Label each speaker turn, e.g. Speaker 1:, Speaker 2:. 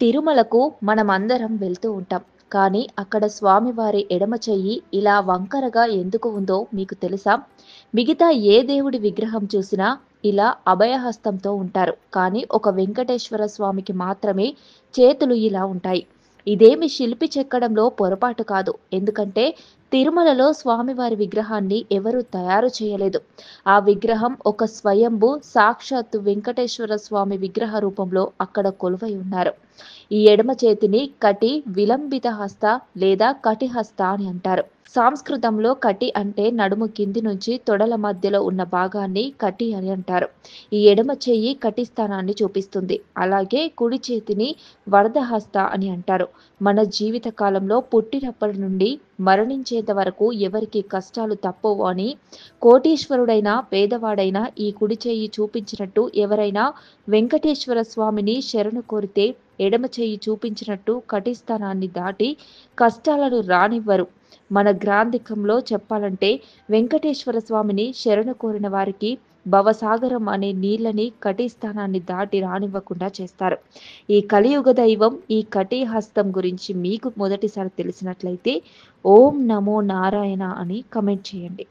Speaker 1: తిరుమలకు మనమందరం వెళ్తూ ఉంటాం. కానీ అక్కడ స్వామివారి ఎడమ చెయ్యి ఇలా వంకరగా ఎందుకు ఉందో మీకు తెలుసా? మిగతా ఏ దేవుడి విగ్రహం చూసినా ఇలా అభయహస్తంతో ఉంటారు. కానీ ఒక వెంకటేశ్వర స్వామికి మాత్రమే చేతులు ఇలా ఉంటాయి. ఇదేమి శిల్పి చెక్కడంలో పొరపాటు కాదు. ఎందుకంటే తిరుమలలో స్వామివారి విగ్రహాన్ని ఎవరు తయారు చేయలేదు. ఆ విగ్రహం ఒక స్వయంభూ సాక్షాత్తు వెంకటేశ్వర స్వామి విగ్రహ రూపంలో అక్కడ కొలువై ఉన్నారు. ఈ ఎడమ చేతిని కటి విలంబిత హస్త లేదా కటిహస్త అని అంటారు. సంస్కృతంలో కటి అంటే నడుము కింది నుంచి తొడల మధ్యలో ఉన్న భాగాన్ని కటి అని అంటారు. ఈ ఎడమ చెయ్యి కటి స్థానాన్ని చూపిస్తుంది. అలాగే కుడి చేతిని వరదహస్త అని అంటారు. మన జీవిత కాలంలో పుట్టినప్పటి నుండి మరణించేంత వరకు ఎవరికి కష్టాలు తప్పవు అని కోటీశ్వరుడైనా పేదవాడైనా ఈ కుడి చెయ్యి చూపించినట్టు ఎవరైనా వెంకటేశ్వర స్వామిని శరణు కోరితే ఎడమ చెయ్యి చూపించినట్టు కటిస్థానాన్ని దాటి కష్టాలను రానివ్వరు. మన గ్రాంధికంలో చెప్పాలంటే వెంకటేశ్వర స్వామిని శరణు కోరిన వారికి భవసాగరం అనే నీళ్ళని కటిస్థానాన్ని దాటి రానివ్వకుండా చేస్తారు. ఈ కలియుగ దైవం ఈ కటిహస్తం గురించి మీకు మొదటిసారి తెలిసినట్లయితే ఓం నమో నారాయణ అని కమెంట్ చేయండి.